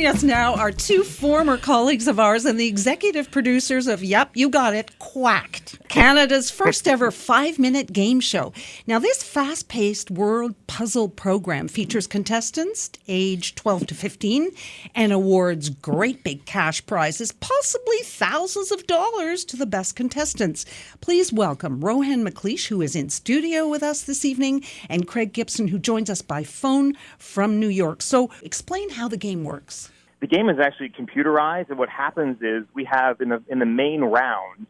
Joining us now are two former colleagues of ours and the executive producers of, yep, you got it, Quacked, Canada's first ever 5-minute game show. Now, this fast-paced world puzzle program features contestants aged 12 to 15 and awards great big cash prizes, possibly thousands of dollars to the best contestants. Please welcome Rohan McLeish, who is in studio with us this evening, and Craig Gibson, who joins us by phone from New York. So explain how the game works. The game is actually computerized, and what happens is we have, in the main round,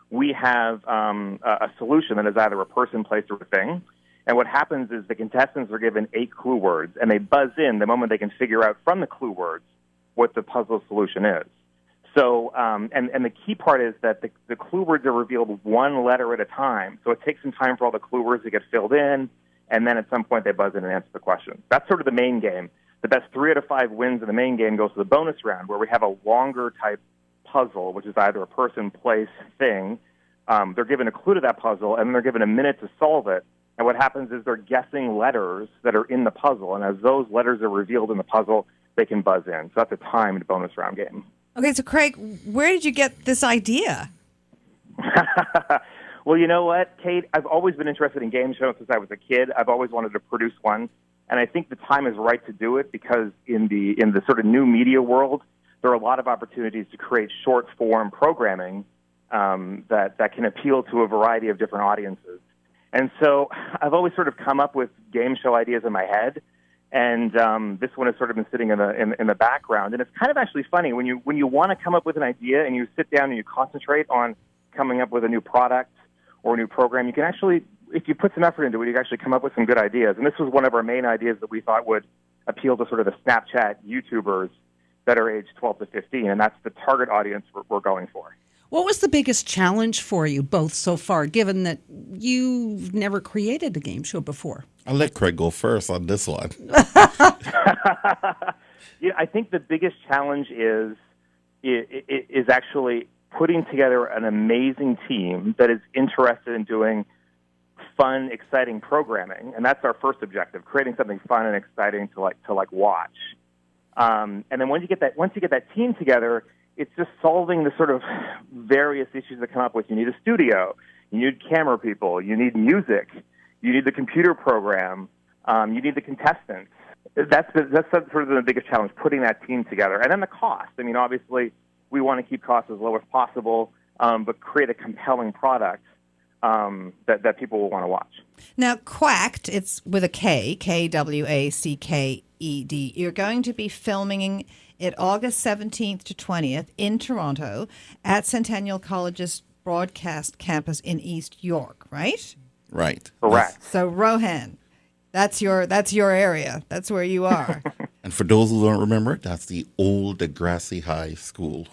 we have a solution that is either a person, place, or a thing. And what happens is the contestants are given 8 clue words, and they buzz in the moment they can figure out from the clue words what the puzzle solution is. So, and the key part is that the clue words are revealed one letter at a time. So it takes some time for all the clue words to get filled in, and then at some point they buzz in and answer the question. That's sort of the main game. The best 3 out of 5 wins in the main game goes to the bonus round, where we have a longer type puzzle, which is either a person, place, thing. They're given a clue to that puzzle, and then they're given a minute to solve it. And what happens is they're guessing letters that are in the puzzle, and as those letters are revealed in the puzzle, they can buzz in. So that's a timed bonus round game. Okay, so Craig, where did you get this idea? Well, you know what, Kate? I've always been interested in game shows since I was a kid. I've always wanted to produce one, and I think the time is right to do it because in the sort of new media world, there are a lot of opportunities to create short-form programming that can appeal to a variety of different audiences. And so I've always sort of come up with game show ideas in my head, and this one has sort of been sitting in the background. And it's kind of actually funny when you want to come up with an idea and you sit down and you concentrate on coming up with a new product or a new program, you can actually, if you put some effort into it, you can actually come up with some good ideas. And this was one of our main ideas that we thought would appeal to sort of the Snapchat YouTubers that are aged 12 to 15, and that's the target audience we're going for. What was the biggest challenge for you both so far, given that you've never created a game show before? I'll let Craig go first on this one. Yeah, I think the biggest challenge is actually putting together an amazing team that is interested in doing fun, exciting programming, and that's our first objective: creating something fun and exciting to watch. And then once you get that team together, it's just solving the sort of various issues that come up with. You need a studio, you need camera people, you need music, you need the computer program, you need the contestants. That's sort of the biggest challenge, putting that team together. And then the cost. I mean, obviously, we want to keep costs as low as possible, but create a compelling product that people will want to watch. Now, Quacked, it's with a K, KWACKED. You're going to be filming it August 17th to 20th in Toronto at Centennial College's broadcast campus in East York, right? Right. Correct. So, Rohan, that's your area. That's where you are. And for those who don't remember, that's the old Degrassi High School.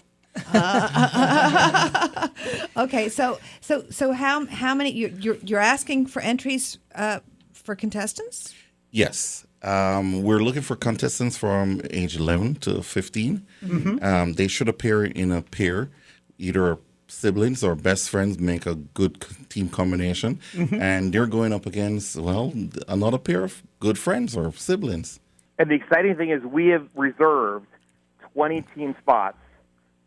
Okay, so how many you're asking for entries for contestants? Yes. We're looking for contestants from age 11 to 15. Mm-hmm. They should appear in a pair, either siblings or best friends make a good team combination. Mm-hmm. And they're going up against, well, another pair of good friends or siblings. And the exciting thing is we have reserved 20 team spots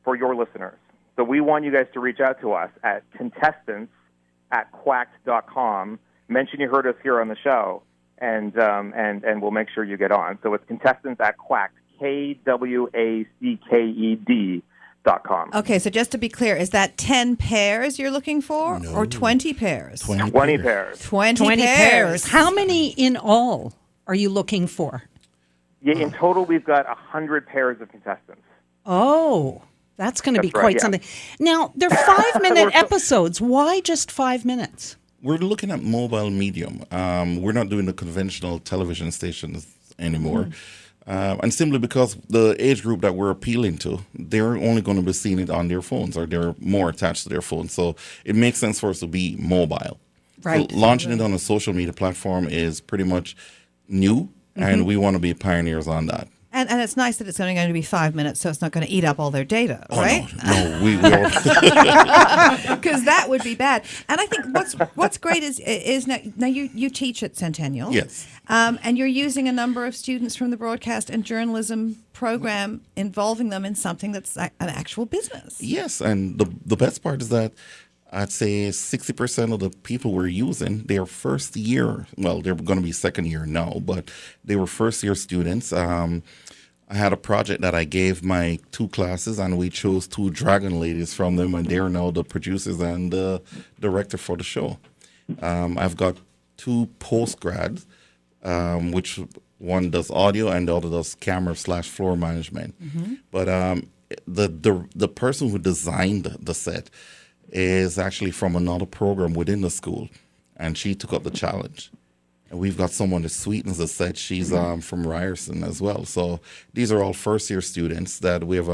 for your listeners. So we want you guys to reach out to us at contestants@quacked.com. Mention you heard us here on the show, and we'll make sure you get on. So it's contestants@quacked, KWACKED.com. Okay, so just to be clear, is that 10 pairs you're looking for, or 20 pairs? 20 pairs. 20 pairs. How many in all are you looking for? Yeah, in total, we've got 100 pairs of contestants. Oh, that's going to be That's right, quite yeah. something. Now, they're 5-minute episodes. Why just 5 minutes? We're looking at mobile medium. We're not doing the conventional television stations anymore. And simply because the age group that we're appealing to, they're only going to be seeing it on their phones, or they're more attached to their phones. So it makes sense for us to be mobile. Right. So launching it on a social media platform is pretty much new, and we want to be pioneers on that. And it's nice that it's only going to be 5 minutes, so it's not going to eat up all their data, Oh, right? no, we will. Because that would be bad. And I think what's great is now you teach at Centennial. Yes. And you're using a number of students from the broadcast and journalism program, involving them in something that's an actual business. Yes, and the best part is that I'd say 60% of the people we're using, they're first year. Well, they're going to be second year now, but they were first year students. I had a project that I gave my 2 classes, and we chose 2 dragon ladies from them, and they're now the producers and the director for the show. I've got 2 post-grads, which one does audio and the other does camera/floor management. Mm-hmm. But the person who designed the set is actually from another program within the school, and she took up the challenge. And we've got someone that sweetens the set. She's from Ryerson as well. So these are all first-year students that we've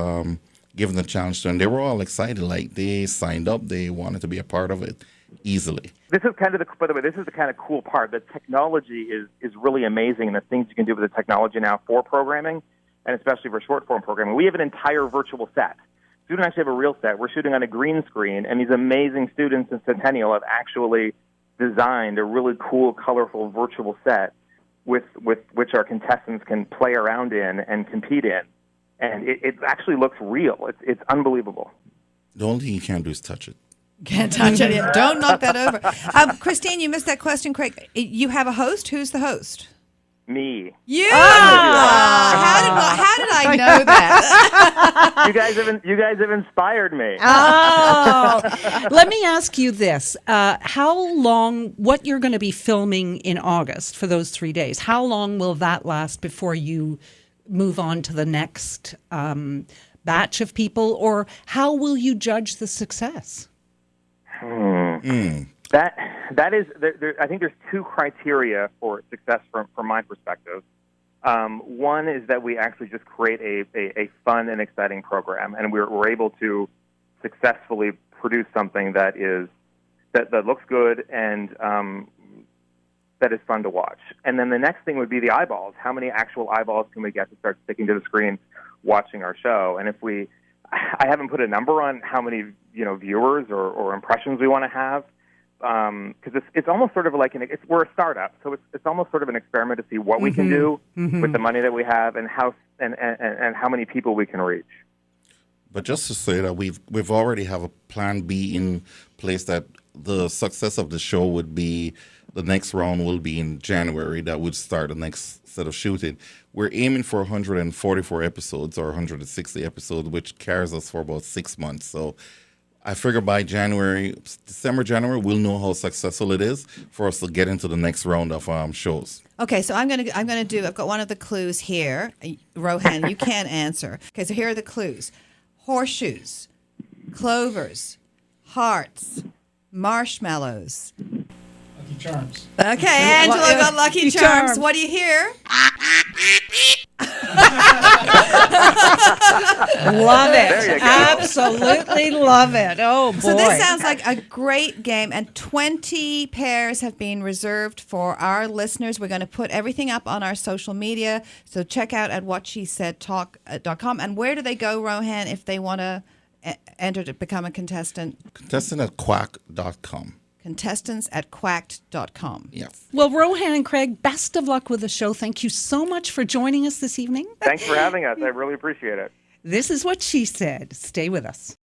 given the challenge to, and they were all excited. Like, they signed up. They wanted to be a part of it easily. This is kind of by the way, this is the kind of cool part. The technology is really amazing, and the things you can do with the technology now for programming, and especially for short-form programming. We have an entire virtual set. We don't actually have a real set. We're shooting on a green screen, and these amazing students in Centennial have actually designed a really cool, colorful virtual set with which our contestants can play around in and compete in. And it actually looks real. It's unbelievable. The only thing you can't do is touch it. Can't touch it. Don't knock that over. Christine, you missed that question, Craig. You have a host? Who's the host? Me. You. How did I know that? You guys have inspired me. Oh, let me ask you this: how long? What you're going to be filming in August for those 3 days? How long will that last before you move on to the next batch of people, or how will you judge the success? That is, I think there's 2 criteria for success from my perspective. One is that we actually just create a fun and exciting program, and we're able to successfully produce something that looks good and that is fun to watch. And then the next thing would be the eyeballs. How many actual eyeballs can we get to start sticking to the screen watching our show? And I haven't put a number on how many viewers or impressions we want to have, because it's almost sort of like we're a startup, so it's almost sort of an experiment to see what we can do with the money that we have and how many people we can reach. But just to say that we've already have a plan B in place, that the success of the show would be the next round will be in January. That would start the next set of shooting. We're aiming for 144 episodes or 160 episodes, which carries us for about 6 months. So I figure by December, January, we'll know how successful it is for us to get into the next round of shows. Okay, so I've got one of the clues here. Rohan, you can't answer. Okay, so here are the clues: horseshoes, clovers, hearts, marshmallows. Lucky Charms. Okay, Angela got Lucky Charms. What do you hear? Love it. There you go. Absolutely love it. Oh, boy. So this sounds like a great game, and 20 pairs have been reserved for our listeners. We're going to put everything up on our social media, so check out at whatshesaidtalk.com. And where do they go, Rohan, if they want to enter to become a contestant? Contestant at quack.com. Contestants at quacked.com. Yes. Well, Rohan and Craig, best of luck with the show. Thank you so much for joining us this evening. Thanks for having us. I really appreciate it. This is What She Said. Stay with us.